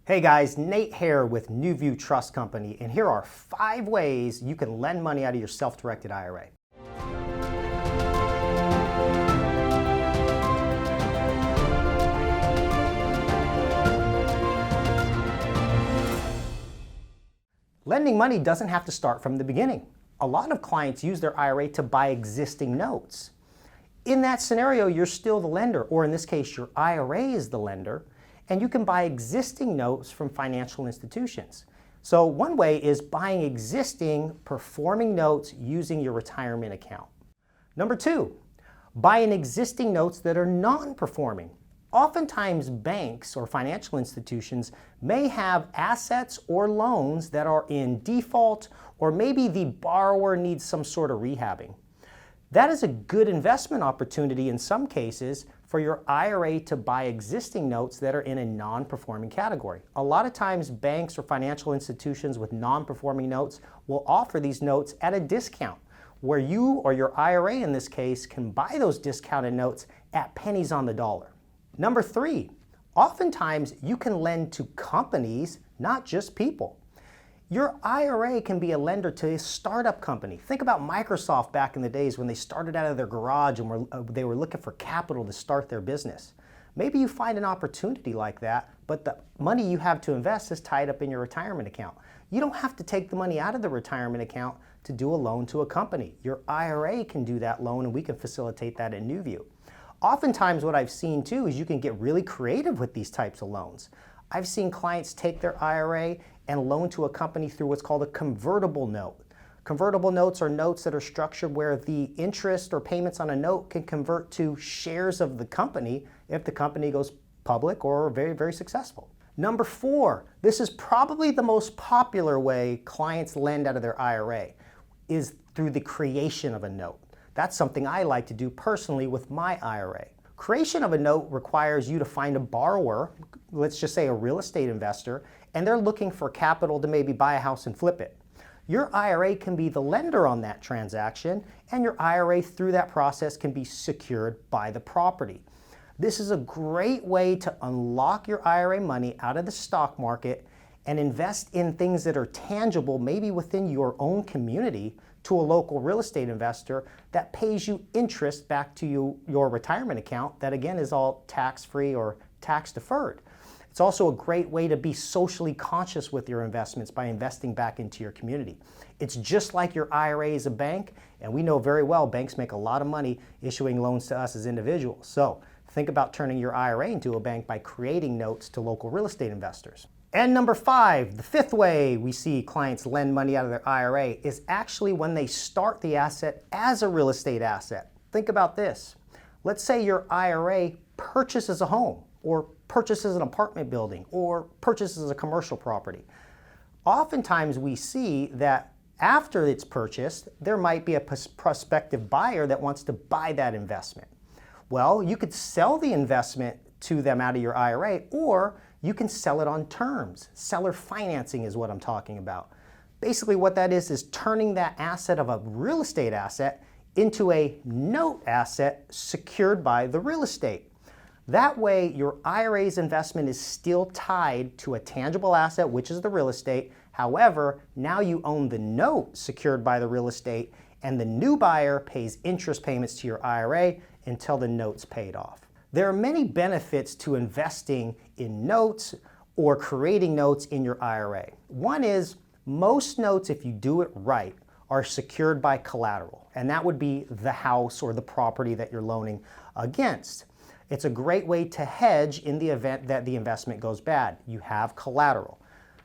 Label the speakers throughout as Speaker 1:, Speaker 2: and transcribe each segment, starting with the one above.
Speaker 1: Hey guys, Nate here with New View Trust Company, and here are 5 ways you can lend money out of your self-directed IRA. Lending money doesn't have to start from the beginning. A lot of clients use their IRA to buy existing notes. In that scenario, you're still the lender, or in this case, your IRA is the lender, and you can buy existing notes from financial institutions. So one way is buying existing performing notes using your retirement account. Number 2, buying existing notes that are non-performing. Oftentimes banks or financial institutions may have assets or loans that are in default, or maybe the borrower needs some sort of rehabbing. That is a good investment opportunity in some cases for your IRA to buy existing notes that are in a non-performing category. A lot of times banks or financial institutions with non-performing notes will offer these notes at a discount, where you or your IRA in this case can buy those discounted notes at pennies on the dollar. Number 3, oftentimes you can lend to companies, not just people. Your IRA can be a lender to a startup company. Think about Microsoft back in the days when they started out of their garage and they were looking for capital to start their business. Maybe you find an opportunity like that, but the money you have to invest is tied up in your retirement account. You don't have to take the money out of the retirement account to do a loan to a company. Your IRA can do that loan, and we can facilitate that at New View. Oftentimes what I've seen too is you can get really creative with these types of loans. I've seen clients take their IRA and loan to a company through what's called a convertible note. Convertible notes are notes that are structured where the interest or payments on a note can convert to shares of the company if the company goes public or very, very successful. Number 4, this is probably the most popular way clients lend out of their IRA, is through the creation of a note. That's something I like to do personally with my IRA. Creation of a note requires you to find a borrower, let's just say a real estate investor, and they're looking for capital to maybe buy a house and flip it. Your IRA can be the lender on that transaction, and your IRA through that process can be secured by the property. This is a great way to unlock your IRA money out of the stock market and invest in things that are tangible, maybe within your own community, to a local real estate investor that pays you interest back to your retirement account that again is all tax-free or tax deferred. It's also a great way to be socially conscious with your investments by investing back into your community. It's just like your IRA is a bank, and we know very well banks make a lot of money issuing loans to us as individuals. So think about turning your IRA into a bank by creating notes to local real estate investors. And number 5, the 5th way we see clients lend money out of their IRA is actually when they start the asset as a real estate asset. Think about this. Let's say your IRA purchases a home, or purchases an apartment building, or purchases a commercial property. Oftentimes we see that after it's purchased, there might be a prospective buyer that wants to buy that investment. Well, you could sell the investment to them out of your IRA, or you can sell it on terms. Seller financing is what I'm talking about. Basically what that is turning that asset of a real estate asset into a note asset secured by the real estate. That way your IRA's investment is still tied to a tangible asset, which is the real estate. However, now you own the note secured by the real estate, and the new buyer pays interest payments to your IRA until the note's paid off. There are many benefits to investing in notes or creating notes in your IRA. One is most notes, if you do it right, are secured by collateral, and that would be the house or the property that you're loaning against. It's a great way to hedge in the event that the investment goes bad. You have collateral.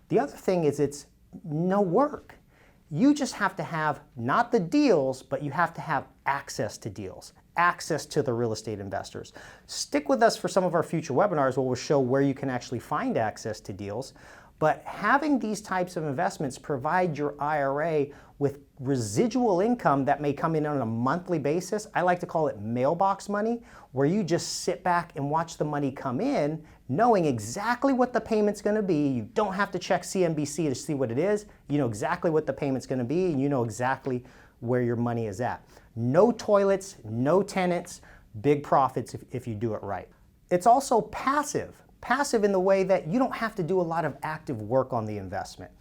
Speaker 1: The other thing is it's no work. You just have to have not the deals, but you have to have access to deals, access to the real estate investors. Stick with us for some of our future webinars where we'll show where you can actually find access to deals. But having these types of investments provide your IRA with residual income that may come in on a monthly basis. I like to call it mailbox money, where you just sit back and watch the money come in, knowing exactly what the payment's going to be. You don't have to check CNBC to see what it is. You know exactly what the payment's going to be, and you know exactly where your money is at. No toilets, no tenants, big profits if you do it right. It's also passive. Passive in the way that you don't have to do a lot of active work on the investment.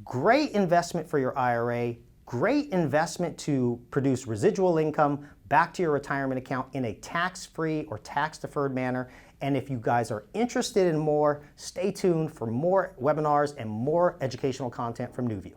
Speaker 1: Great investment for your IRA, great investment to produce residual income back to your retirement account in a tax-free or tax-deferred manner. And if you guys are interested in more, stay tuned for more webinars and more educational content from NewView.